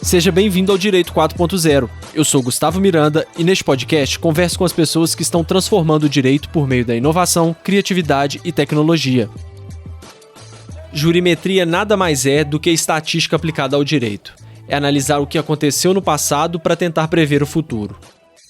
Seja bem-vindo ao Direito 4.0. Eu sou Gustavo Miranda e neste podcast converso com as pessoas que estão transformando o direito por meio da inovação, criatividade e tecnologia. Jurimetria nada mais é do que estatística aplicada ao direito. É analisar o que aconteceu no passado para tentar prever o futuro.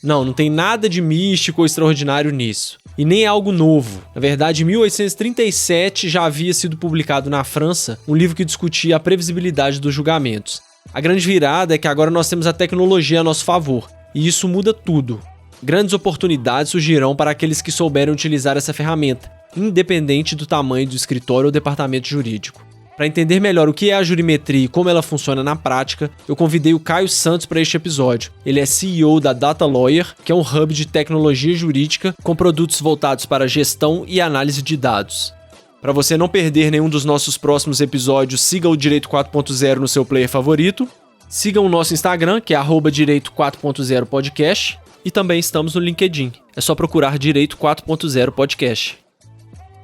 Não tem nada de místico ou extraordinário nisso. E nem é algo novo. Na verdade, em 1837 já havia sido publicado na França um livro que discutia a previsibilidade dos julgamentos. A grande virada é que agora nós temos a tecnologia a nosso favor, e isso muda tudo. Grandes oportunidades surgirão para aqueles que souberem utilizar essa ferramenta, independente do tamanho do escritório ou departamento jurídico. Para entender melhor o que é a jurimetria e como ela funciona na prática, eu convidei o Caio Santos para este episódio. Ele é CEO da Data Lawyer, que é um hub de tecnologia jurídica com produtos voltados para gestão e análise de dados. Para você não perder nenhum dos nossos próximos episódios, siga o Direito 4.0 no seu player favorito. Siga o nosso Instagram, que é @Direito 4.0 Podcast. E também estamos no LinkedIn. É só procurar Direito 4.0 Podcast.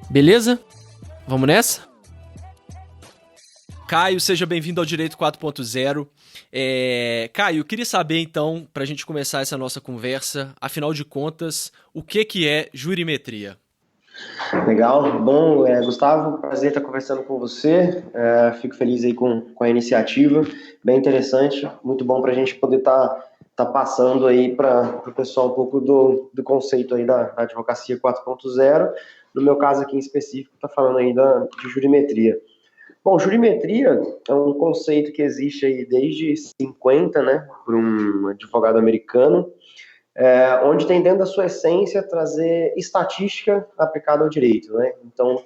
Beleza? Vamos nessa? Caio, seja bem-vindo ao Direito 4.0. Caio, eu queria saber então, para a gente começar essa nossa conversa, afinal de contas, o que é jurimetria? Legal, bom, Gustavo, prazer estar conversando com você, fico feliz aí com a iniciativa, bem interessante, muito bom para a gente poder tá passando aí para o pessoal um pouco do conceito aí da advocacia 4.0, no meu caso aqui em específico, tá falando aí de jurimetria. Bom, jurimetria é um conceito que existe aí desde 50, né, por um advogado americano, onde tem dentro da sua essência trazer estatística aplicada ao direito, né? Então,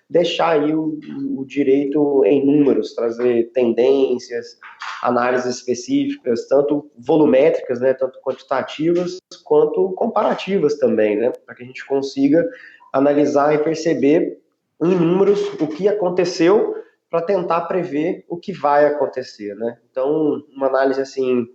deixar aí o direito em números, trazer tendências, análises específicas, tanto volumétricas, né, tanto quantitativas, quanto comparativas também, né, para que a gente consiga analisar e perceber em números o que aconteceu para tentar prever o que vai acontecer, né? Então, uma análise assim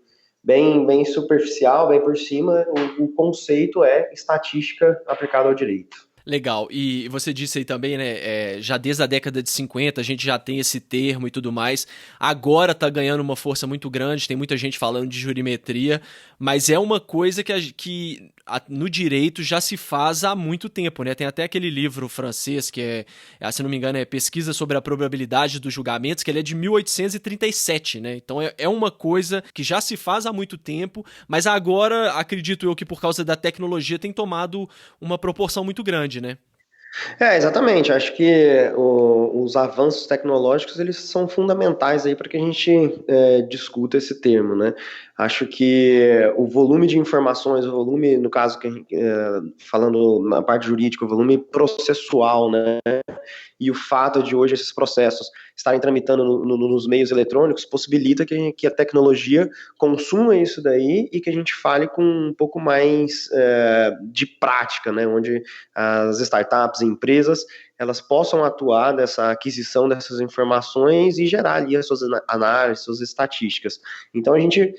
bem superficial, bem por cima, o conceito é estatística aplicada ao direito. Legal, e você disse aí também, né, já desde a década de 50 a gente já tem esse termo e tudo mais, agora tá ganhando uma força muito grande, tem muita gente falando de jurimetria, mas é uma coisa que no direito já se faz há muito tempo, né, tem até aquele livro francês que se não me engano, é Pesquisa sobre a Probabilidade dos Julgamentos, que ele é de 1837, né, então é uma coisa que já se faz há muito tempo, mas agora, acredito eu que por causa da tecnologia tem tomado uma proporção muito grande, né? Exatamente. Acho que os avanços tecnológicos eles são fundamentais aí para que a gente discuta esse termo, né? Acho que o volume de informações, o volume, no caso, falando na parte jurídica, o volume processual, né? E o fato de hoje esses processos estarem tramitando nos meios eletrônicos possibilita que a tecnologia consuma isso daí e que a gente fale com um pouco mais de prática, né? Onde as startups e empresas elas possam atuar nessa aquisição dessas informações e gerar ali as suas análises, suas estatísticas. Então a gente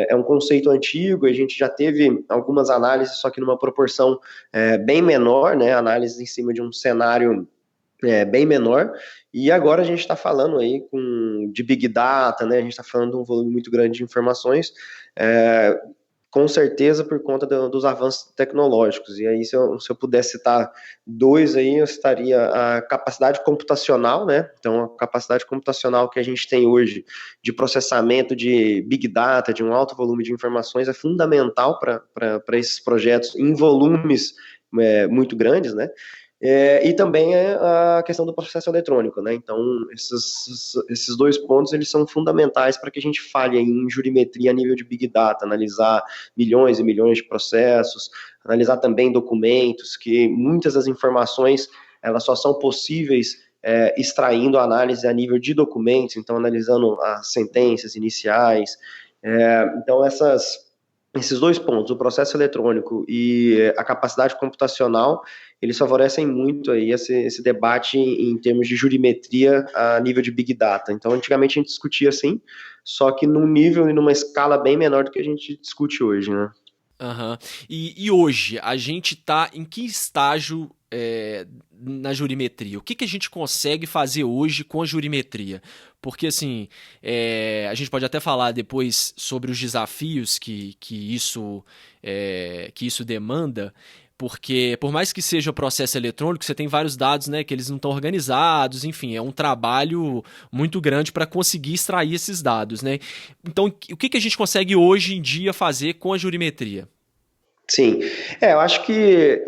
é um conceito antigo, a gente já teve algumas análises, só que numa proporção bem menor, né? Análises em cima de um cenário bem menor, e agora a gente está falando aí de Big Data, né? A gente está falando de um volume muito grande de informações, com certeza por conta dos avanços tecnológicos. E aí, se eu pudesse citar dois aí, eu citaria a capacidade computacional, né? Então, a capacidade computacional que a gente tem hoje de processamento de Big Data, de um alto volume de informações, é fundamental para esses projetos em volumes muito grandes, né? E também a questão do processo eletrônico, né? Então, esses dois pontos, eles são fundamentais para que a gente fale em jurimetria a nível de Big Data, analisar milhões e milhões de processos, analisar também documentos, que muitas das informações, elas só são possíveis extraindo a análise a nível de documentos, então analisando as sentenças iniciais. Então, esses dois pontos, o processo eletrônico e a capacidade computacional, eles favorecem muito aí esse debate em termos de jurimetria a nível de Big Data. Então, antigamente a gente discutia assim, só que num nível e numa escala bem menor do que a gente discute hoje, né? Uhum. E hoje, a gente tá em que estágio na jurimetria? O que a gente consegue fazer hoje com a jurimetria? Porque, assim, a gente pode até falar depois sobre os desafios que isso demanda, porque por mais que seja processo eletrônico, você tem vários dados, né, que eles não estão organizados, enfim, é um trabalho muito grande para conseguir extrair esses dados, né? Então, o que a gente consegue hoje em dia fazer com a jurimetria? Sim, eu acho que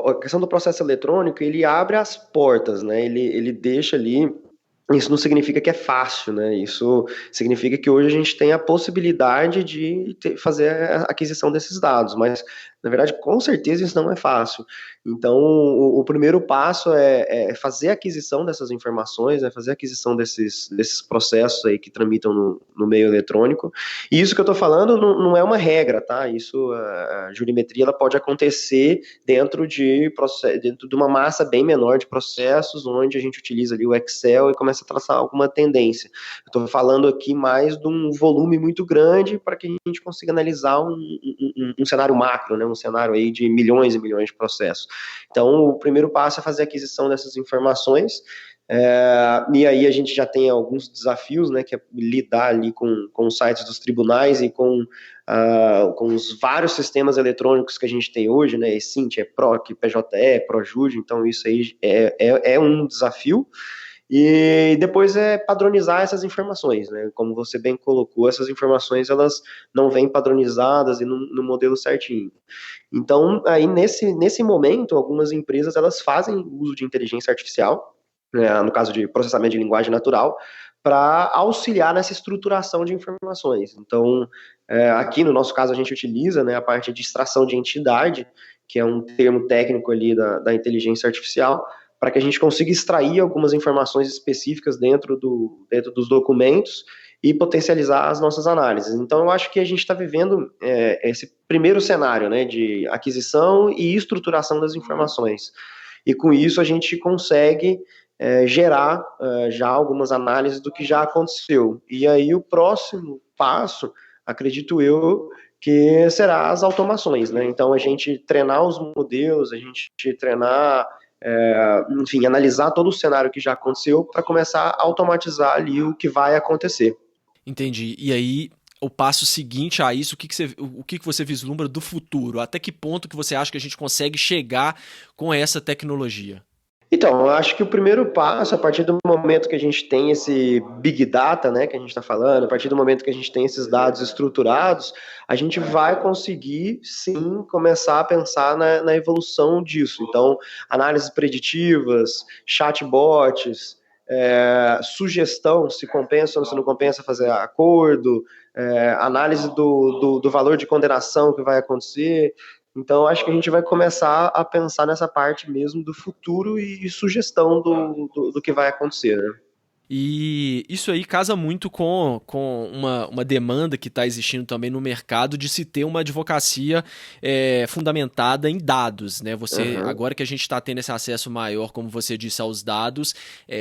a questão do processo eletrônico, ele abre as portas, né? Ele deixa ali. Isso não significa que é fácil, né? Isso significa que hoje a gente tem a possibilidade de fazer a aquisição desses dados, mas na verdade, com certeza isso não é fácil. Então, o primeiro passo é fazer a aquisição dessas informações, né? Fazer a aquisição desses processos aí que tramitam no meio eletrônico. E isso que eu estou falando não é uma regra, tá? Isso, a jurimetria, ela pode acontecer dentro de uma massa bem menor de processos, onde a gente utiliza ali o Excel e começa a traçar alguma tendência. Estou falando aqui mais de um volume muito grande para que a gente consiga analisar um cenário macro, né? Um cenário aí de milhões e milhões de processos. Então, o primeiro passo é fazer a aquisição dessas informações. E aí a gente já tem alguns desafios, né, que é lidar ali com os sites dos tribunais e com os vários sistemas eletrônicos que a gente tem hoje, né, eCint, eProc, PJE, ProJude, então isso aí é um desafio. E depois é padronizar essas informações, né? Como você bem colocou, essas informações elas não vêm padronizadas e no modelo certinho. Então, aí nesse momento, algumas empresas elas fazem uso de inteligência artificial, né, no caso de processamento de linguagem natural, para auxiliar nessa estruturação de informações. Então, aqui no nosso caso a gente utiliza, né, a parte de extração de entidade, que é um termo técnico ali da inteligência artificial, para que a gente consiga extrair algumas informações específicas dentro dos documentos e potencializar as nossas análises. Então, eu acho que a gente está vivendo esse primeiro cenário, né, de aquisição e estruturação das informações. E com isso a gente consegue gerar já algumas análises do que já aconteceu. E aí o próximo passo, acredito eu, que será as automações, né? Então, a gente treinar os modelos, a gente treinar enfim, analisar todo o cenário que já aconteceu para começar a automatizar ali o que vai acontecer. Entendi. E aí, o passo seguinte a isso, o que você vislumbra do futuro? Até que ponto que você acha que a gente consegue chegar com essa tecnologia? Então, eu acho que o primeiro passo, a partir do momento que a gente tem esse Big Data, né, que a gente está falando, a partir do momento que a gente tem esses dados estruturados, a gente vai conseguir, sim, começar a pensar na evolução disso. Então, análises preditivas, chatbots, sugestão, se compensa ou se não compensa fazer acordo, análise do valor de condenação que vai acontecer. Então, acho que a gente vai começar a pensar nessa parte mesmo do futuro e sugestão do que vai acontecer, né? E isso aí casa muito com uma demanda que está existindo também no mercado de se ter uma advocacia fundamentada em dados, né? Agora que a gente está tendo esse acesso maior, como você disse, aos dados,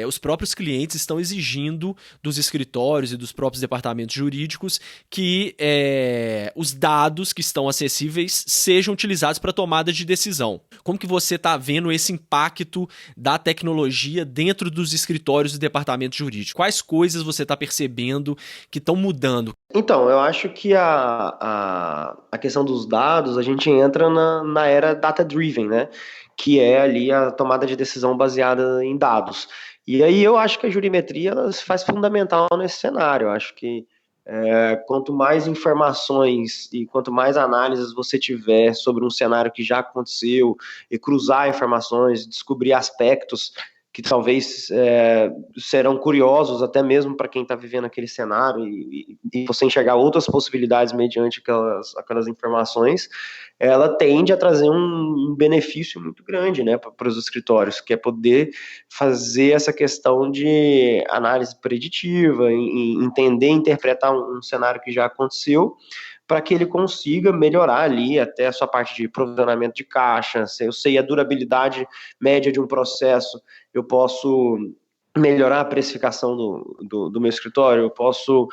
os próprios clientes estão exigindo dos escritórios e dos próprios departamentos jurídicos que os dados que estão acessíveis sejam utilizados para tomada de decisão. Como que você está vendo esse impacto da tecnologia dentro dos escritórios e departamentos jurídicos? Quais coisas você está percebendo que estão mudando? Então, eu acho que a questão dos dados, a gente entra na era data-driven, né? Que é ali a tomada de decisão baseada em dados. E aí eu acho que a jurimetria ela se faz fundamental nesse cenário. Eu acho que quanto mais informações e quanto mais análises você tiver sobre um cenário que já aconteceu e cruzar informações, descobrir aspectos que talvez serão curiosos até mesmo para quem está vivendo aquele cenário e você enxergar outras possibilidades mediante aquelas informações, ela tende a trazer um benefício muito grande, né, para os escritórios, que é poder fazer essa questão de análise preditiva, entender, interpretar um cenário que já aconteceu, para que ele consiga melhorar ali até a sua parte de provisionamento de caixa. Se eu sei a durabilidade média de um processo, eu posso melhorar a precificação do meu escritório, eu posso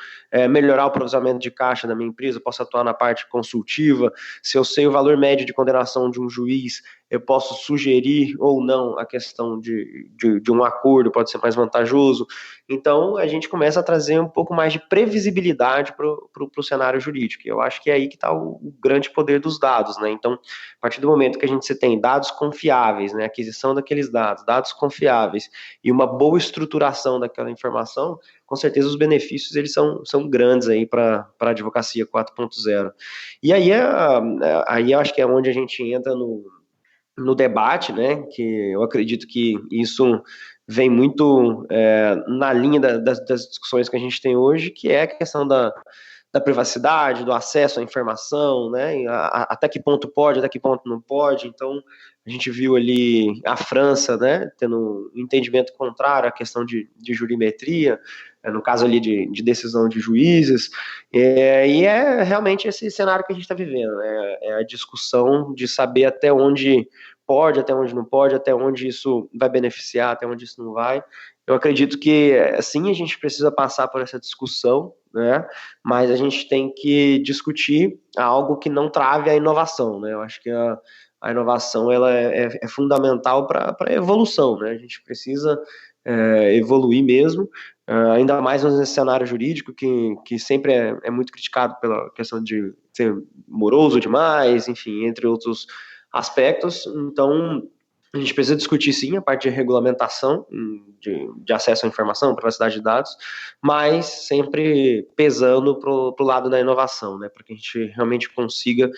melhorar o provisionamento de caixa da minha empresa, eu posso atuar na parte consultiva. Se eu sei o valor médio de condenação de um juiz, eu posso sugerir ou não a questão de um acordo, pode ser mais vantajoso. Então, a gente começa a trazer um pouco mais de previsibilidade para o cenário jurídico. Eu acho que é aí que está o grande poder dos dados, né? Então, a partir do momento que a gente tem dados confiáveis, né, aquisição daqueles dados, dados confiáveis e uma boa estruturação daquela informação, com certeza os benefícios eles são grandes aí para a advocacia 4.0. E aí eu acho que é onde a gente entra no debate, né, que eu acredito que isso vem muito na linha das discussões que a gente tem hoje, que é a questão da privacidade, do acesso à informação, né, até que ponto pode, até que ponto não pode. Então, a gente viu ali a França, né, tendo um entendimento contrário à questão de jurimetria, no caso ali de decisão de juízes, e é realmente esse cenário que a gente está vivendo, é a discussão de saber até onde pode, até onde não pode, até onde isso vai beneficiar, até onde isso não vai. Eu acredito que, sim, a gente precisa passar por essa discussão, né? Mas a gente tem que discutir algo que não trave a inovação, né? Eu acho que a inovação ela é fundamental para a evolução, né? A gente precisa evoluir mesmo, ainda mais nesse cenário jurídico que sempre é muito criticado pela questão de ser moroso demais, enfim, entre outros aspectos. Então, a gente precisa discutir, sim, a parte de regulamentação, de acesso à informação, privacidade de dados, mas sempre pesando para o lado da inovação, né, para que a gente realmente consiga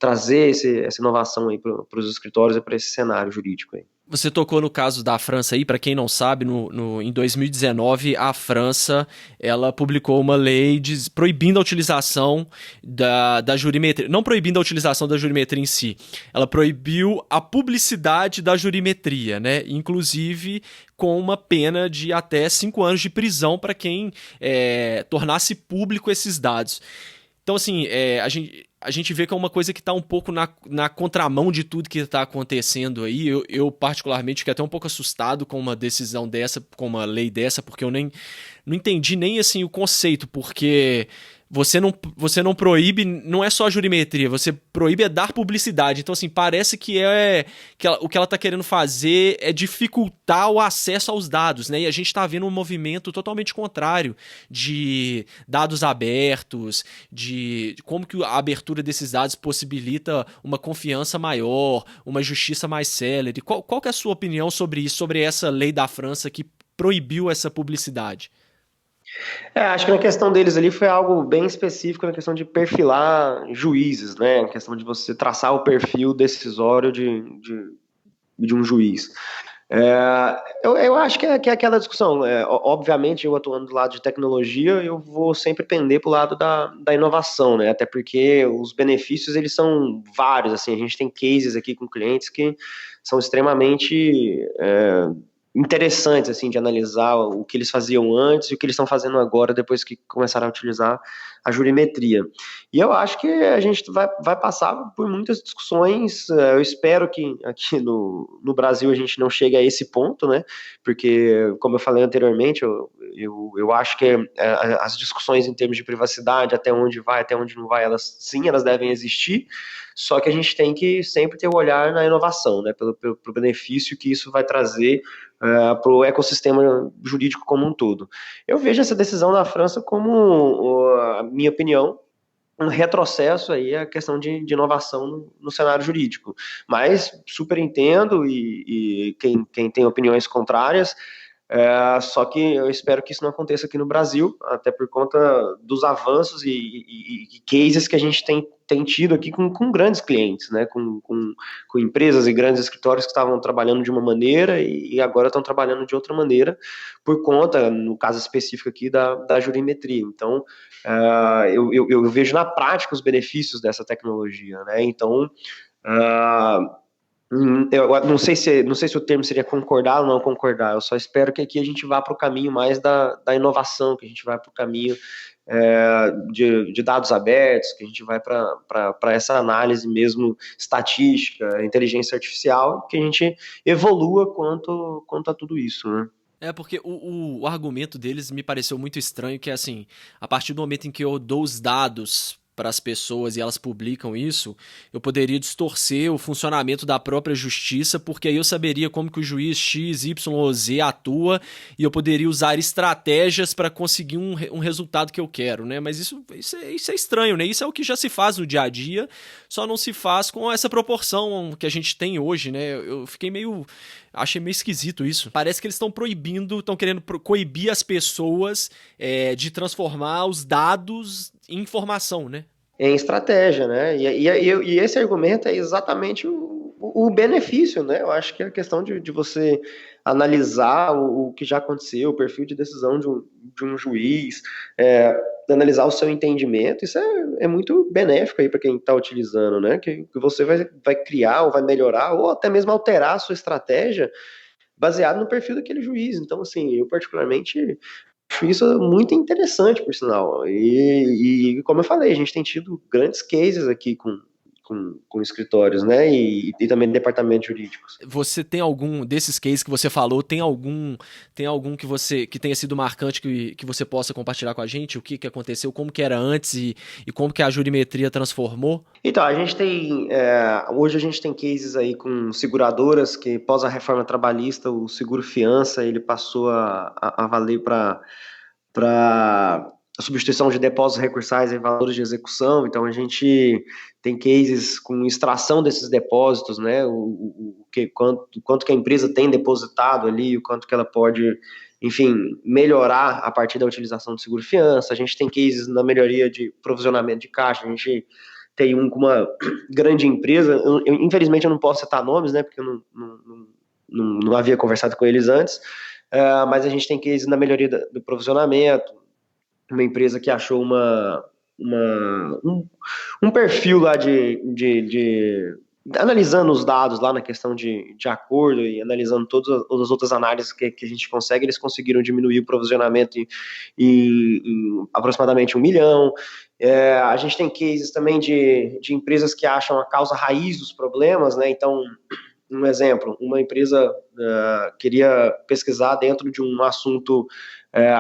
trazer essa inovação aí para os escritórios e para esse cenário jurídico aí. Você tocou no caso da França aí, para quem não sabe, em 2019 a França ela publicou uma lei proibindo a utilização da jurimetria, não proibindo a utilização da jurimetria em si, ela proibiu a publicidade da jurimetria, né? Inclusive com uma pena de até 5 anos de prisão para quem tornasse público esses dados. Então, assim, a gente vê que é uma coisa que está um pouco na contramão de tudo que está acontecendo aí. Eu, particularmente, fiquei até um pouco assustado com uma decisão dessa, com uma lei dessa, porque eu não entendi nem assim o conceito, porque você não proíbe, não é só a jurimetria, você proíbe dar publicidade. Então, assim, parece que o que ela está querendo fazer é dificultar o acesso aos dados, né? E a gente está vendo um movimento totalmente contrário de dados abertos, de como que a abertura desses dados possibilita uma confiança maior, uma justiça mais célere. Qual que é a sua opinião sobre isso, sobre essa lei da França que proibiu essa publicidade? Acho que na questão deles ali foi algo bem específico na questão de perfilar juízes, né? A questão de você traçar o perfil decisório de um juiz. Eu acho que é aquela discussão. Obviamente, eu atuando do lado de tecnologia, eu vou sempre pender para o lado da inovação, né? Até porque os benefícios eles são vários. Assim, a gente tem cases aqui com clientes que são extremamente interessantes assim de analisar o que eles faziam antes e o que eles estão fazendo agora depois que começaram a utilizar a jurimetria. E eu acho que a gente vai passar por muitas discussões. Eu espero que aqui no Brasil a gente não chegue a esse ponto, né? Porque, como eu falei anteriormente, eu acho que as discussões em termos de privacidade, até onde vai, até onde não vai, elas devem existir. Só que a gente tem que sempre ter o olhar na inovação, né? Pelo benefício que isso vai trazer para o ecossistema jurídico como um todo. Eu vejo essa decisão da França como, a minha opinião, um retrocesso aí a questão de inovação no cenário jurídico. Mas super entendo e quem tem opiniões contrárias, só que eu espero que isso não aconteça aqui no Brasil, até por conta dos avanços e cases que a gente tem tido aqui com grandes clientes, né? Com empresas e grandes escritórios que estavam trabalhando de uma maneira e agora estão trabalhando de outra maneira, por conta, no caso específico aqui, da jurimetria. Então, eu vejo na prática os benefícios dessa tecnologia, né? Então, eu não sei se o termo seria concordar ou não concordar. Eu só espero que aqui a gente vá para o caminho mais da inovação, que a gente vá para o caminho de dados abertos, que a gente vai para essa análise mesmo estatística, inteligência artificial, que a gente evolua quanto a tudo isso, né? Porque o argumento deles me pareceu muito estranho, que é assim, a partir do momento em que eu dou os dados para as pessoas e elas publicam isso, eu poderia distorcer o funcionamento da própria justiça, porque aí eu saberia como que o juiz X, Y ou Z atua e eu poderia usar estratégias para conseguir um resultado que eu quero, né? Mas isso é estranho, né? Isso é o que já se faz no dia a dia, só não se faz com essa proporção que a gente tem hoje, né? Eu fiquei achei meio esquisito isso. Parece que eles estão querendo coibir as pessoas de transformar os dados em informação, né? Em estratégia, né? E esse argumento é exatamente o benefício, né? Eu acho que é a questão de você analisar o que já aconteceu, o perfil de decisão de um juiz, analisar o seu entendimento, isso é muito benéfico aí para quem está utilizando, né? Que você vai criar ou vai melhorar ou até mesmo alterar a sua estratégia baseado no perfil daquele juiz. Então, assim, eu particularmente acho isso muito interessante, por sinal. E como eu falei, a gente tem tido grandes cases aqui com escritórios, né? E também departamentos jurídicos. Você tem algum desses cases que você falou, tem algum que tenha sido marcante que você possa compartilhar com a gente? O que aconteceu, como que era antes e como que a jurimetria transformou? Então, a gente tem, hoje a gente tem cases aí com seguradoras que, pós a reforma trabalhista, o seguro fiança, ele passou a valer para a substituição de depósitos recursais em valores de execução. Então, a gente tem cases com extração desses depósitos, né, quanto que a empresa tem depositado ali, o quanto que ela pode, enfim, melhorar a partir da utilização do seguro fiança. A gente tem cases na melhoria de provisionamento de caixa, a gente tem um com uma grande empresa, infelizmente eu não posso citar nomes, né, porque eu não havia conversado com eles antes, mas a gente tem cases na melhoria do provisionamento, uma empresa que achou um perfil lá analisando os dados lá na questão de acordo e analisando todas as outras análises que a gente consegue, eles conseguiram diminuir o provisionamento em aproximadamente 1 milhão. A gente tem cases também de empresas que acham a causa raiz dos problemas, né? Então, um exemplo, uma empresa queria pesquisar dentro de um assunto,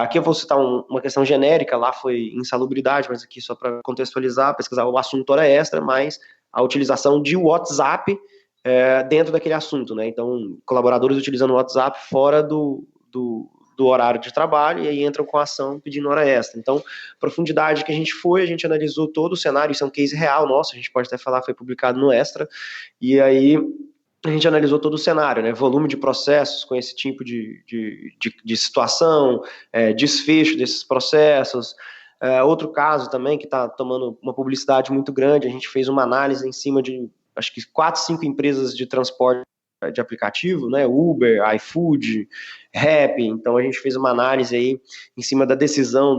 aqui eu vou citar uma questão genérica, lá foi insalubridade, mas aqui só para contextualizar, pesquisar o assunto hora extra, mas a utilização de WhatsApp dentro daquele assunto, né? Então, colaboradores utilizando o WhatsApp fora do horário de trabalho e aí entram com a ação pedindo hora extra. Então, profundidade que a gente analisou todo o cenário, isso é um case real nosso, a gente pode até falar, foi publicado no Extra, e aí a gente analisou todo o cenário, né? Volume de processos com esse tipo de situação, desfecho desses processos. Outro caso também que está tomando uma publicidade muito grande, a gente fez uma análise em cima de, acho que 4, 5 empresas de transporte de aplicativo, né? Uber, iFood, Rappi. Então a gente fez uma análise aí em cima da decisão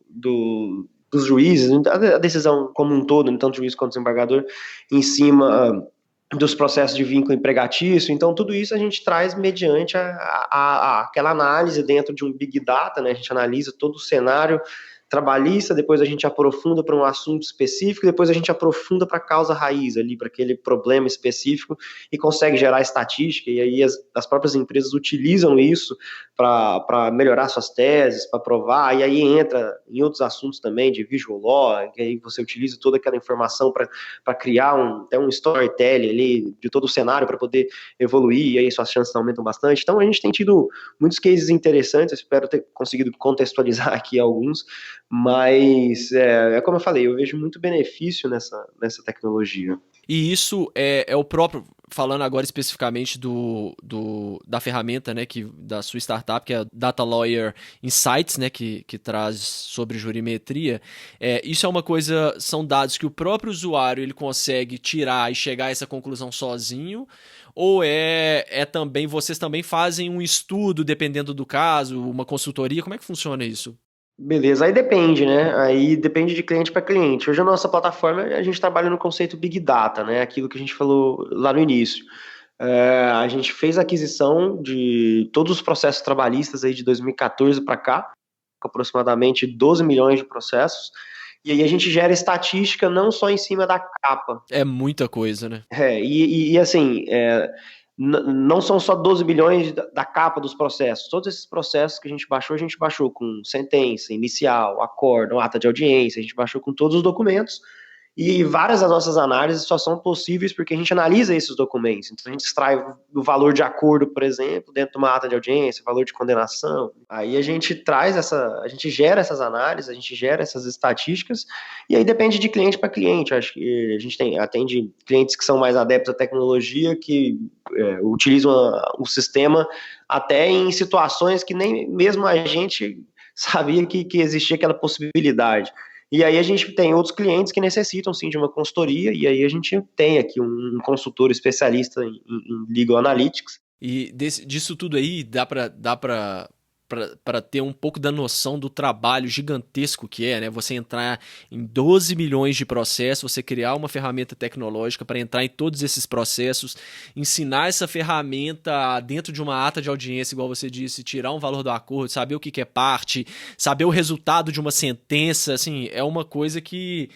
dos juízes, a decisão como um todo, tanto juiz quanto desembargador, em cima dos processos de vínculo empregatício. Então tudo isso a gente traz mediante aquela análise dentro de um Big Data, né? A gente analisa todo o cenário trabalhista, depois a gente aprofunda para um assunto específico, depois a gente aprofunda para a causa raiz ali, para aquele problema específico e consegue gerar estatística, e aí as próprias empresas utilizam isso para melhorar suas teses, para provar, e aí entra em outros assuntos também de visual law, que aí você utiliza toda aquela informação para criar até um storytelling ali de todo o cenário para poder evoluir, e aí suas chances aumentam bastante. Então a gente tem tido muitos cases interessantes, eu espero ter conseguido contextualizar aqui alguns, mas como eu falei, eu vejo muito benefício nessa tecnologia. E isso é o próprio, falando agora especificamente da ferramenta, né, da sua startup, que é a Data Lawyer Insights, né, que traz sobre jurimetria. Isso é uma coisa, são dados que o próprio usuário ele consegue tirar e chegar a essa conclusão sozinho, ou também, vocês também fazem um estudo dependendo do caso, uma consultoria? Como é que funciona isso? Beleza, aí depende, né? Aí depende de cliente para cliente. Hoje a nossa plataforma, a gente trabalha no conceito Big Data, né? Aquilo que a gente falou lá no início. A gente fez a aquisição de todos os processos trabalhistas aí de 2014 para cá, aproximadamente 12 milhões de processos, e aí a gente gera estatística não só em cima da capa. É muita coisa, né? Assim, não são só 12 bilhões da capa dos processos. Todos esses processos que a gente baixou com sentença, inicial, acórdão, ata de audiência, a gente baixou com todos os documentos. E várias das nossas análises só são possíveis porque a gente analisa esses documentos. Então, a gente extrai o valor de acordo, por exemplo, dentro de uma ata de audiência, valor de condenação. Aí a gente a gente gera essas análises, a gente gera essas estatísticas, e aí depende de cliente para cliente. Acho que a gente atende clientes que são mais adeptos à tecnologia, que utilizam o sistema até em situações que nem mesmo a gente sabia que existia aquela possibilidade. E aí a gente tem outros clientes que necessitam, sim, de uma consultoria, e aí a gente tem aqui um consultor especialista em Legal Analytics. E disso tudo aí dá para ter um pouco da noção do trabalho gigantesco que é, né? Você entrar em 12 milhões de processos, você criar uma ferramenta tecnológica para entrar em todos esses processos, ensinar essa ferramenta dentro de uma ata de audiência, igual você disse, tirar um valor do acordo, saber o que é parte, saber o resultado de uma sentença, assim, é uma coisa que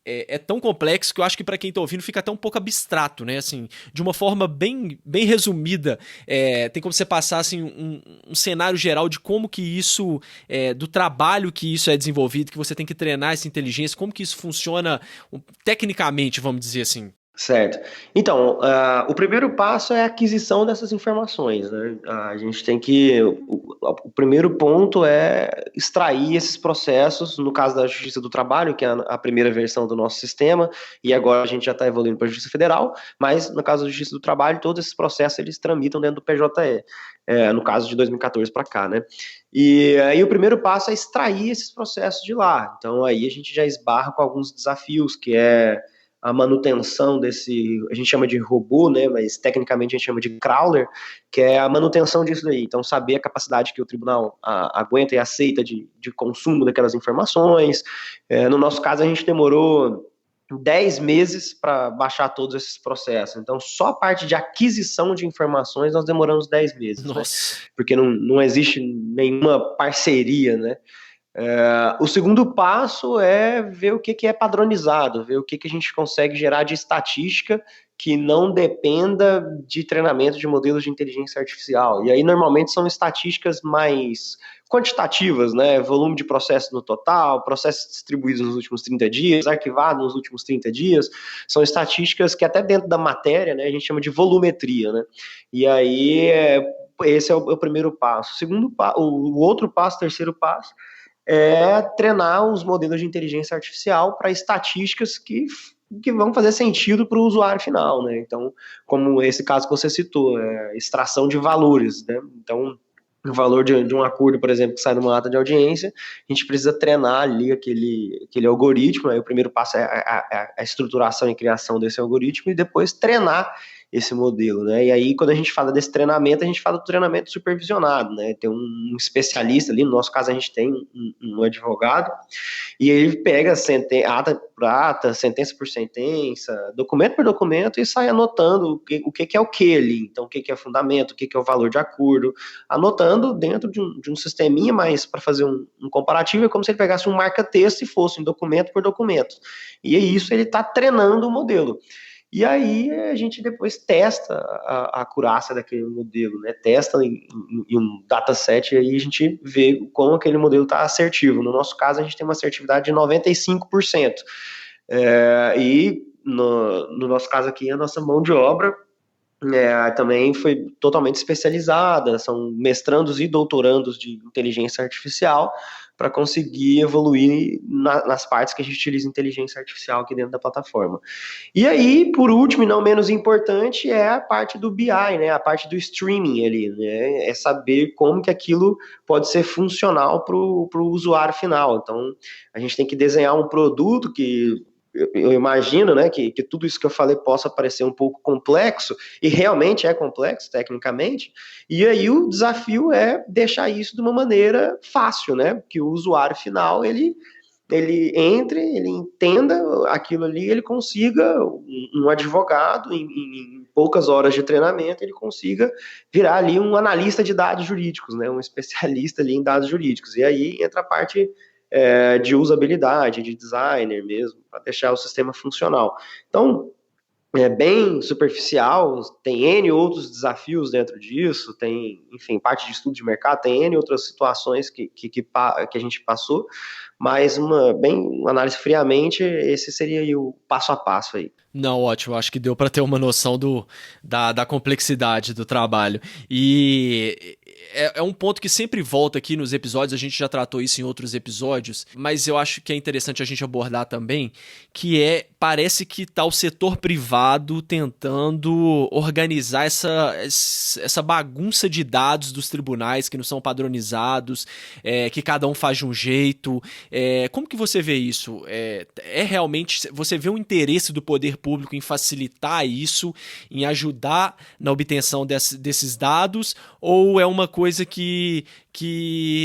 é tão complexo que eu acho que para quem tá ouvindo fica até um pouco abstrato, né? Assim, de uma forma bem resumida, tem como você passar assim, um cenário geral de como que isso, do trabalho que isso é desenvolvido, que você tem que treinar essa inteligência, como que isso funciona tecnicamente, vamos dizer assim. Certo. Então, o primeiro passo é a aquisição dessas informações, né? A gente tem que. O primeiro ponto é extrair esses processos, no caso da Justiça do Trabalho, que é a primeira versão do nosso sistema, e agora a gente já está evoluindo para a Justiça Federal, mas no caso da Justiça do Trabalho, todos esses processos eles tramitam dentro do PJE, no caso de 2014 para cá, né? E aí o primeiro passo é extrair esses processos de lá. Então aí a gente já esbarra com alguns desafios, que é a manutenção desse, a gente chama de robô, né, mas tecnicamente a gente chama de crawler, que é a manutenção disso daí. Então, saber a capacidade que o tribunal aguenta e aceita de consumo daquelas informações. No nosso caso, a gente demorou 10 meses para baixar todos esses processos. Então, só a parte de aquisição de informações nós demoramos 10 meses. Nossa. Né? Porque não existe nenhuma parceria, né? O segundo passo é ver o que é padronizado, ver o que a gente consegue gerar de estatística que não dependa de treinamento de modelos de inteligência artificial. E aí, normalmente, são estatísticas mais quantitativas, né? Volume de processos no total, processos distribuídos nos últimos 30 dias, arquivados nos últimos 30 dias. São estatísticas que até dentro da matéria, né, a gente chama de volumetria, né? E aí, esse é o primeiro passo. O outro passo, terceiro passo, é treinar os modelos de inteligência artificial para estatísticas que vão fazer sentido para o usuário final, né? Então, como esse caso que você citou, extração de valores, né? Então, o valor de um acordo, por exemplo, que sai numa ata de audiência, a gente precisa treinar ali aquele algoritmo. Aí o primeiro passo é a estruturação e criação desse algoritmo, e depois treinar esse modelo, né? E aí, quando a gente fala desse treinamento, a gente fala do treinamento supervisionado, né? Tem um especialista ali, no nosso caso a gente tem um advogado, e ele pega ata por ata, sentença por sentença, documento por documento, e sai anotando o que é o que ali, então o que é fundamento, o que é o valor de acordo, anotando dentro de um sisteminha, mas para fazer um comparativo é como se ele pegasse um marca-texto e fosse um documento por documento. E é isso, ele está treinando o modelo. E aí a gente depois testa a acurácia daquele modelo, né? Testa em um dataset e aí a gente vê como aquele modelo está assertivo. No nosso caso, a gente tem uma assertividade de 95%. E no nosso caso aqui, a nossa mão de obra também foi totalmente especializada, são mestrandos e doutorandos de inteligência artificial para conseguir evoluir nas partes que a gente utiliza inteligência artificial aqui dentro da plataforma. E aí, por último e não menos importante, é a parte do BI, né, a parte do streaming ali, né, é saber como que aquilo pode ser funcional para o usuário final. Então, a gente tem que desenhar um produto que eu imagino, né, que tudo isso que eu falei possa parecer um pouco complexo, e realmente é complexo tecnicamente, e aí o desafio é deixar isso de uma maneira fácil, né, que o usuário final, ele entre, ele entenda aquilo ali, ele consiga, um advogado, em poucas horas de treinamento, ele consiga virar ali um analista de dados jurídicos, né, um especialista ali em dados jurídicos, e aí entra a parte de usabilidade, de designer mesmo, para deixar o sistema funcional. Então, bem superficial, tem N outros desafios dentro disso, tem, enfim, parte de estudo de mercado, tem N outras situações que a gente passou, mas uma análise friamente, esse seria aí o passo a passo aí. Não, ótimo. Acho que deu para ter uma noção da complexidade do trabalho. E é um ponto que sempre volta aqui nos episódios, a gente já tratou isso em outros episódios, mas eu acho que é interessante a gente abordar também, parece que está o setor privado tentando organizar essa bagunça de dados dos tribunais que não são padronizados, que cada um faz de um jeito. Como que você vê isso? Realmente, você vê um interesse do poder público em facilitar isso, em ajudar na obtenção desses dados, ou é uma coisa que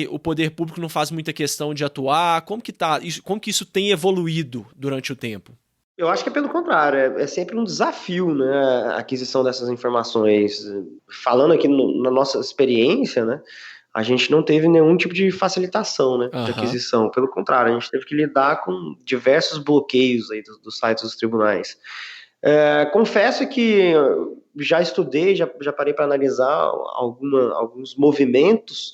o poder público não faz muita questão de atuar? Como que isso tem evoluído durante o tempo? Eu acho que é pelo contrário, é sempre um desafio, né, a aquisição dessas informações. Falando aqui na nossa experiência, né, a gente não teve nenhum tipo de facilitação, né, de aquisição. Pelo contrário, a gente teve que lidar com diversos bloqueios aí dos sites dos tribunais. Confesso que já estudei, já parei para analisar alguns movimentos,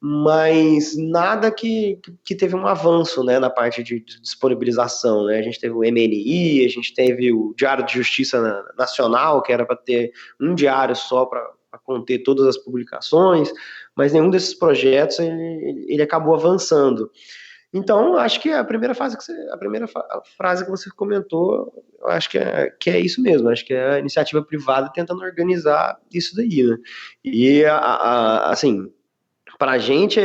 mas nada que teve um avanço, né, na parte de disponibilização, né? A gente teve o MNI, a gente teve o Diário de Justiça Nacional, que era para ter um diário só para conter todas as publicações, mas nenhum desses projetos ele acabou avançando. Então, acho que a primeira frase que você comentou, eu acho que é isso mesmo. Acho que é a iniciativa privada tentando organizar isso daí, né? E, assim, para a gente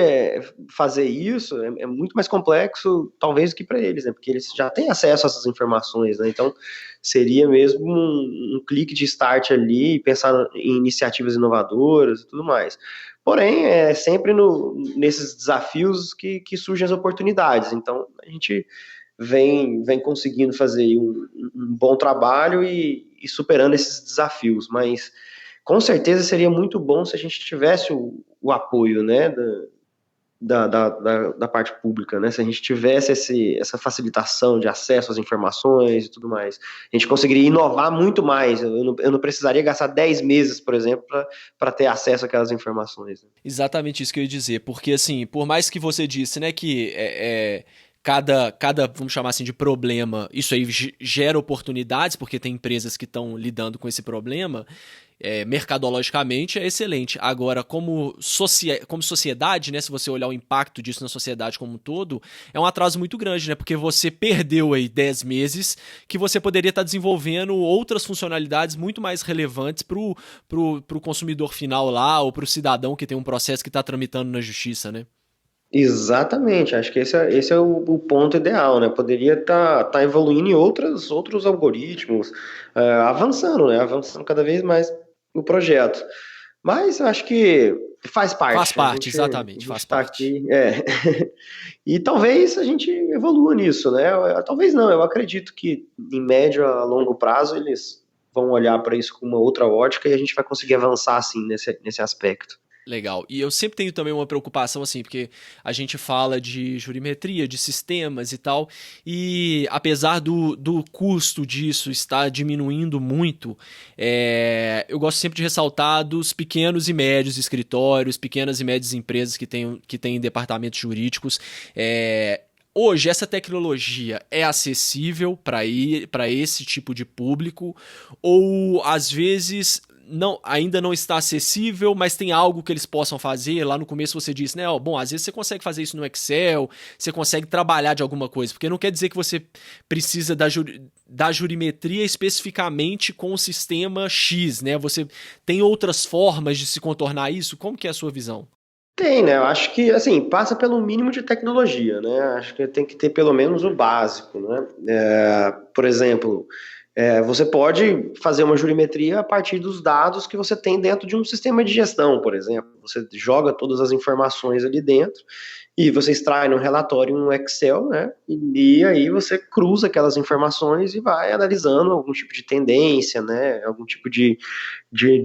fazer isso é muito mais complexo, talvez, do que para eles, né? Porque eles já têm acesso a essas informações, né? Então, seria mesmo um clique de start ali, pensar em iniciativas inovadoras e tudo mais. Porém, é sempre nesses desafios que surgem as oportunidades. Então, a gente vem conseguindo fazer um bom trabalho e superando esses desafios, mas com certeza seria muito bom se a gente tivesse o apoio, né, da parte pública, né, se a gente tivesse essa facilitação de acesso às informações e tudo mais. A gente conseguiria inovar muito mais, eu não precisaria gastar 10 meses, por exemplo, para ter acesso àquelas informações. Né? Exatamente isso que eu ia dizer, porque assim, por mais que você disse, né, que cada, vamos chamar assim, de problema, isso aí gera oportunidades, porque tem empresas que estão lidando com esse problema, mercadologicamente é excelente. Agora, como sociedade, né, se você olhar o impacto disso na sociedade como um todo, é um atraso muito grande, né, porque você perdeu aí 10 meses que você poderia estar desenvolvendo outras funcionalidades muito mais relevantes pro consumidor final lá, ou pro cidadão que tem um processo que está tramitando na justiça, né? Exatamente, acho que esse é o ponto ideal, né? Poderia tá evoluindo em outros algoritmos, avançando, né? Avançando cada vez mais o projeto. Mas eu acho que faz parte. Faz parte, exatamente, faz parte. Aqui, E talvez a gente evolua nisso, né? Talvez não, eu acredito que em médio a longo prazo eles vão olhar para isso com uma outra ótica e a gente vai conseguir avançar assim nesse aspecto. Legal. E eu sempre tenho também uma preocupação, assim, porque a gente fala de jurimetria, de sistemas e tal, e apesar do custo disso estar diminuindo muito, eu gosto sempre de ressaltar dos pequenos e médios escritórios, pequenas e médias empresas que têm departamentos jurídicos. Hoje, essa tecnologia é acessível para esse tipo de público, ou às vezes ainda não está acessível, mas tem algo que eles possam fazer? Lá no começo você disse, né? Bom, às vezes você consegue fazer isso no Excel, você consegue trabalhar de alguma coisa, porque não quer dizer que você precisa da jurimetria especificamente com o sistema X, né? Você tem outras formas de se contornar isso? Como que é a sua visão? Tem, né? Eu acho que, assim, passa pelo mínimo de tecnologia, né? Acho que tem que ter pelo menos o básico, né? Por exemplo, você pode fazer uma jurimetria a partir dos dados que você tem dentro de um sistema de gestão, por exemplo. Você joga todas as informações ali dentro e você extrai no relatório um Excel, né? E aí você cruza aquelas informações e vai analisando algum tipo de tendência, né? Algum tipo de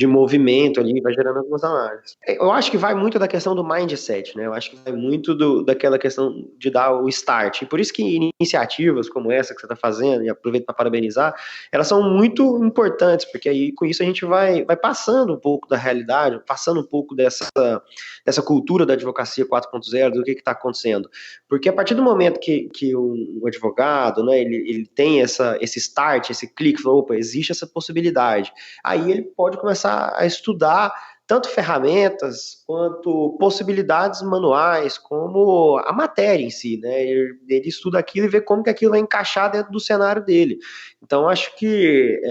movimento ali, vai gerando algumas análises. Eu acho que vai muito da questão do mindset, né? Eu acho que vai muito daquela questão de dar o start. E por isso que iniciativas como essa que você está fazendo, e aproveito para parabenizar, elas são muito importantes, porque aí com isso a gente vai passando um pouco da realidade, passando um pouco dessa cultura da advocacia 4.0, do que está acontecendo. Porque a partir do momento que o advogado, né, ele tem esse start, esse clique, fala, opa, existe essa possibilidade. Aí ele pode começar a estudar tanto ferramentas quanto possibilidades manuais, como a matéria em si, né? Ele estuda aquilo e vê como que aquilo vai encaixar dentro do cenário dele. Então, acho que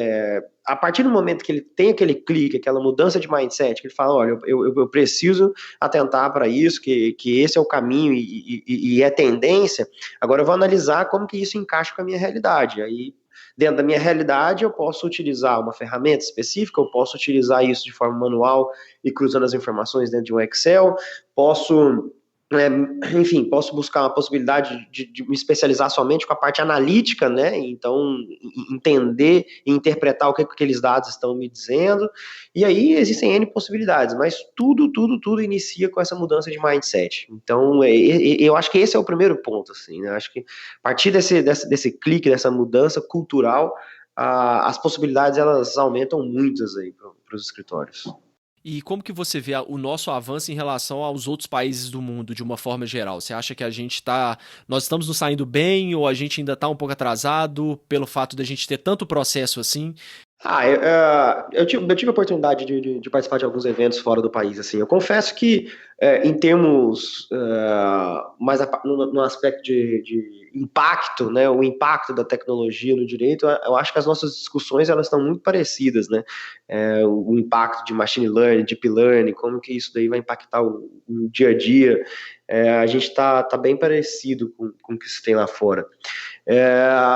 a partir do momento que ele tem aquele clique, aquela mudança de mindset, que ele fala, olha, eu preciso atentar para isso, que esse é o caminho e é tendência, agora eu vou analisar como que isso encaixa com a minha realidade. Aí, dentro da minha realidade, eu posso utilizar uma ferramenta específica, eu posso utilizar isso de forma manual e cruzando as informações dentro de um Excel, posso enfim, posso buscar uma possibilidade de me especializar somente com a parte analítica, né? Então, entender e interpretar o que aqueles dados estão me dizendo. E aí existem N possibilidades, mas tudo inicia com essa mudança de mindset. Então, eu acho que esse é o primeiro ponto, assim, né? Acho que a partir desse clique, dessa mudança cultural, as possibilidades elas aumentam muitas aí para os escritórios. E como que você vê o nosso avanço em relação aos outros países do mundo, de uma forma geral? Você acha que nós estamos nos saindo bem ou a gente ainda está um pouco atrasado pelo fato de a gente ter tanto processo assim? Eu tive a oportunidade de participar de alguns eventos fora do país, assim. Eu confesso que, em termos, mais no aspecto de impacto, né, o impacto da tecnologia no direito, eu acho que as nossas discussões, elas estão muito parecidas, né? O impacto de machine learning, deep learning, como que isso daí vai impactar o dia a dia. A gente está bem parecido com o que se tem lá fora.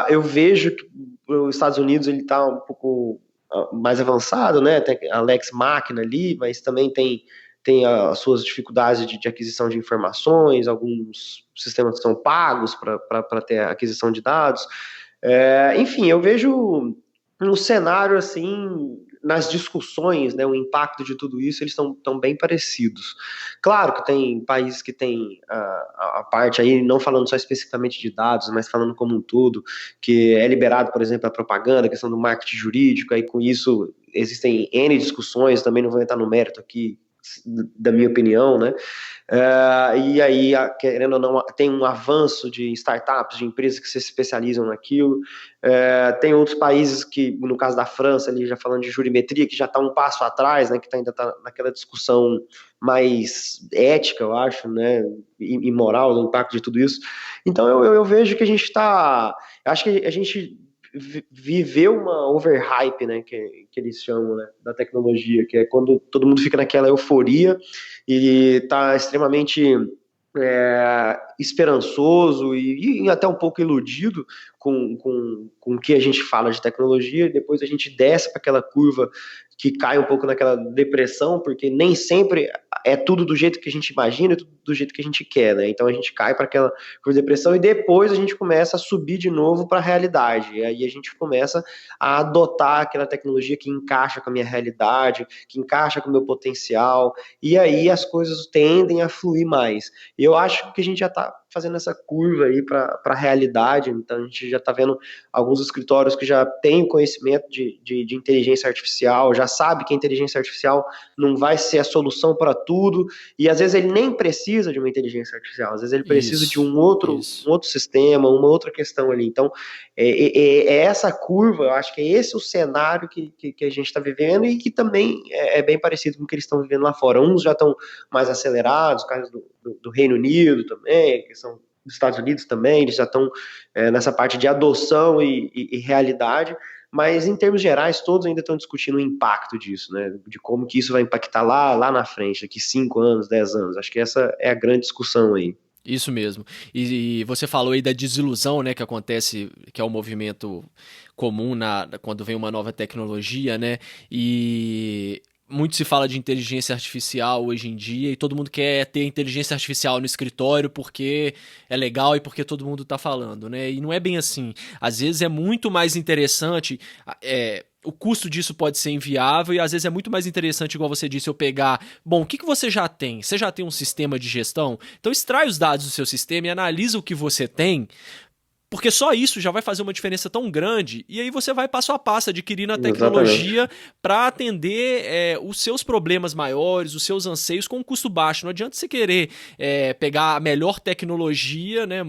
Eu vejo que os Estados Unidos ele está um pouco mais avançado, né? Tem a Lex Machina ali, mas também tem as suas dificuldades de aquisição de informações, alguns sistemas são pagos para ter a aquisição de dados. Enfim, eu vejo um cenário assim, nas discussões, né, o impacto de tudo isso, eles estão bem parecidos. Claro que tem países que têm a parte aí, não falando só especificamente de dados, mas falando como um todo, que é liberado, por exemplo, a propaganda, a questão do marketing jurídico, aí com isso existem N discussões, também não vou entrar no mérito aqui da minha opinião, né? E aí, querendo ou não, tem um avanço de startups, de empresas que se especializam naquilo. Tem outros países que, no caso da França, ali já falando de jurimetria, que já está um passo atrás, né? Que ainda está naquela discussão mais ética, eu acho, né? E moral, do impacto de tudo isso. Então, eu vejo que a gente está. Acho que a gente viveu uma overhype, né, que eles chamam, né, da tecnologia, que é quando todo mundo fica naquela euforia e está extremamente esperançoso e até um pouco iludido com o que a gente fala de tecnologia, e depois a gente desce para aquela curva que cai um pouco naquela depressão, porque nem sempre é tudo do jeito que a gente imagina, é tudo do jeito que a gente quer, né? Então a gente cai para aquela curva de depressão e depois a gente começa a subir de novo para a realidade. E aí a gente começa a adotar aquela tecnologia que encaixa com a minha realidade, que encaixa com o meu potencial, e aí as coisas tendem a fluir mais. E eu acho que a gente já está fazendo essa curva aí para a realidade, então a gente já está vendo alguns escritórios que já têm conhecimento de inteligência artificial, já sabe que a inteligência artificial não vai ser a solução para tudo, e às vezes ele nem precisa de uma inteligência artificial, às vezes ele precisa de um outro sistema, uma outra questão ali. Então, essa curva, eu acho que é esse o cenário que a gente está vivendo e que também é bem parecido com o que eles estão vivendo lá fora. Uns já estão mais acelerados, casos do Reino Unido também, que são dos Estados Unidos também, eles já estão nessa parte de adoção e realidade, mas em termos gerais, todos ainda estão discutindo o impacto disso, né? De como que isso vai impactar lá na frente, daqui 5 anos, 10 anos. Acho que essa é a grande discussão aí. Isso mesmo. E você falou aí da desilusão, né, que acontece, que é um movimento comum quando vem uma nova tecnologia, né? E muito se fala de inteligência artificial hoje em dia e todo mundo quer ter inteligência artificial no escritório porque é legal e porque todo mundo tá falando, né? E não é bem assim. Às vezes é muito mais interessante, o custo disso pode ser inviável e às vezes é muito mais interessante, igual você disse, eu pegar, bom, o que você já tem? Você já tem um sistema de gestão? Então extrai os dados do seu sistema e analisa o que você tem, porque só isso já vai fazer uma diferença tão grande, e aí você vai passo a passo adquirindo a tecnologia para atender os seus problemas maiores, os seus anseios com um custo baixo. Não adianta você querer pegar a melhor tecnologia, né,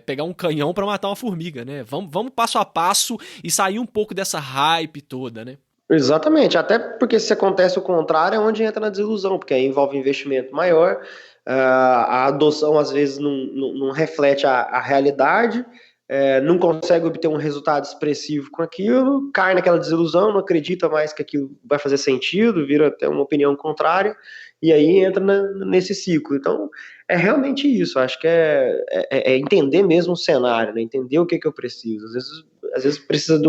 pegar um canhão para matar uma formiga, né? Vamos passo a passo e sair um pouco dessa hype toda, né? Exatamente, até porque se acontece o contrário é onde entra na desilusão, porque aí envolve investimento maior, a adoção às vezes não reflete a realidade, não consegue obter um resultado expressivo com aquilo, cai naquela desilusão, não acredita mais que aquilo vai fazer sentido, vira até uma opinião contrária, e aí entra nesse ciclo. Então, é realmente isso, acho que é entender mesmo o cenário, né? Entender o que eu preciso. Às vezes precisa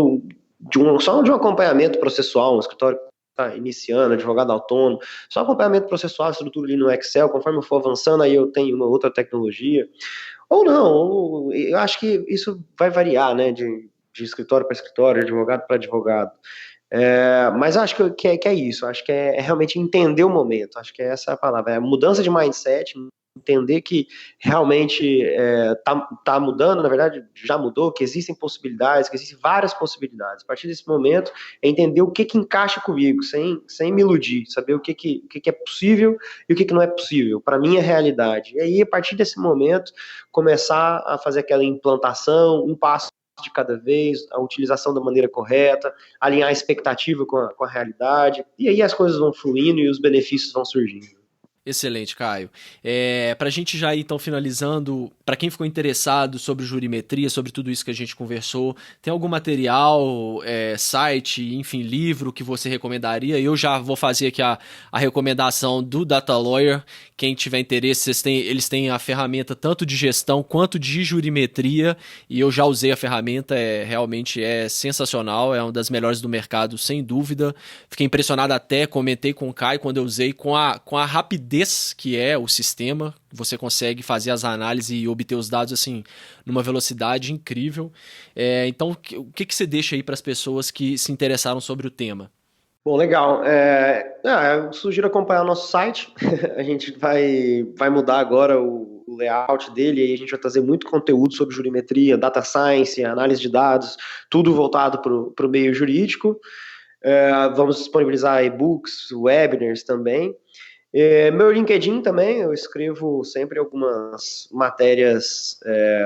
só de um acompanhamento processual, um escritório que está iniciando, advogado autônomo, só acompanhamento processual, estrutura ali no Excel, conforme eu for avançando, aí eu tenho uma outra tecnologia. Ou não, eu acho que isso vai variar, né, de escritório para escritório, de advogado para advogado. Mas acho que é isso, acho que é realmente entender o momento, acho que essa a palavra, é mudança de mindset, entender que realmente tá mudando, na verdade já mudou, que existem possibilidades, que existem várias possibilidades. A partir desse momento, é entender o que encaixa comigo, sem me iludir, saber o que é possível e o que não é possível, para mim é realidade. E aí, a partir desse momento, começar a fazer aquela implantação, um passo de cada vez, a utilização da maneira correta, alinhar a expectativa com a realidade, e aí as coisas vão fluindo e os benefícios vão surgindo. Excelente, Caio. Pra gente já ir então finalizando, para quem ficou interessado sobre jurimetria, sobre tudo isso que a gente conversou, tem algum material, site, enfim, livro que você recomendaria? Eu já vou fazer aqui a recomendação do Data Lawyer. Quem tiver interesse, eles têm a ferramenta tanto de gestão quanto de jurimetria, e eu já usei a ferramenta, realmente é sensacional, é uma das melhores do mercado, sem dúvida. Fiquei impressionado até, comentei com o Caio quando eu usei, com a rapidez que é o sistema, você consegue fazer as análises e obter os dados assim numa velocidade incrível. Então, o que você deixa aí para as pessoas que se interessaram sobre o tema? Bom, legal. Eu sugiro acompanhar o nosso site. A gente vai mudar agora o layout dele, e aí a gente vai trazer muito conteúdo sobre jurimetria, data science, análise de dados, tudo voltado para o meio jurídico. Vamos disponibilizar e-books, webinars também. Meu LinkedIn também, eu escrevo sempre algumas matérias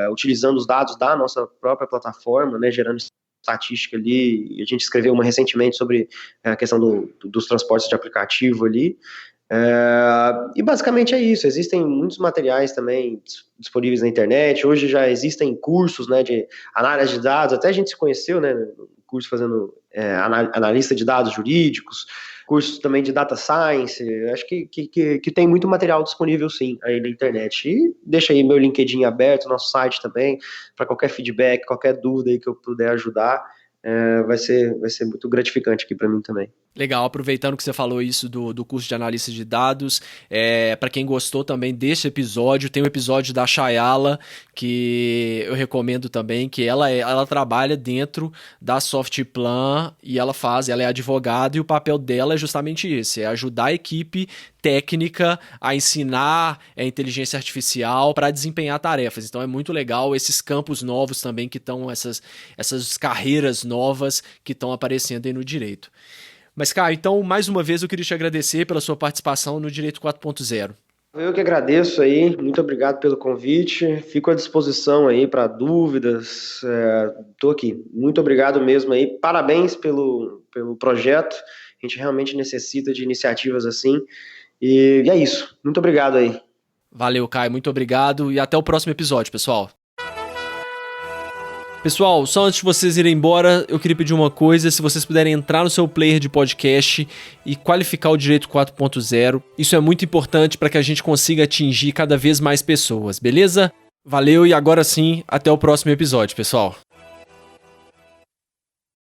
utilizando os dados da nossa própria plataforma, né, gerando estatística ali. A gente escreveu uma recentemente sobre a questão dos transportes de aplicativo ali. E basicamente é isso, existem muitos materiais também disponíveis na internet. Hoje já existem cursos, né, de análise de dados, até a gente se conheceu, né, no curso fazendo analista de dados jurídicos, cursos também de data science. Acho que tem muito material disponível sim aí na internet. E deixa aí meu LinkedIn aberto, nosso site também, para qualquer feedback, qualquer dúvida aí que eu puder ajudar. Vai ser muito gratificante aqui para mim também. Legal, aproveitando que você falou isso do curso de analista de dados, para quem gostou também desse episódio, tem um episódio da Chayala que eu recomendo também, que ela trabalha dentro da Softplan e ela é advogada, e o papel dela é justamente esse, é ajudar a equipe técnica a ensinar a inteligência artificial para desempenhar tarefas. Então é muito legal esses campos novos também que estão, essas carreiras novas que estão aparecendo aí no direito. Mas, Caio, então, mais uma vez eu queria te agradecer pela sua participação no Direito 4.0. Eu que agradeço aí, muito obrigado pelo convite, fico à disposição aí para dúvidas, estou aqui, muito obrigado mesmo aí, parabéns pelo projeto, a gente realmente necessita de iniciativas assim, e é isso, muito obrigado aí. Valeu, Caio, muito obrigado e até o próximo episódio, pessoal. Pessoal, só antes de vocês irem embora, eu queria pedir uma coisa: se vocês puderem entrar no seu player de podcast e qualificar o Direito 4.0, isso é muito importante para que a gente consiga atingir cada vez mais pessoas, beleza? Valeu e agora sim, até o próximo episódio, pessoal.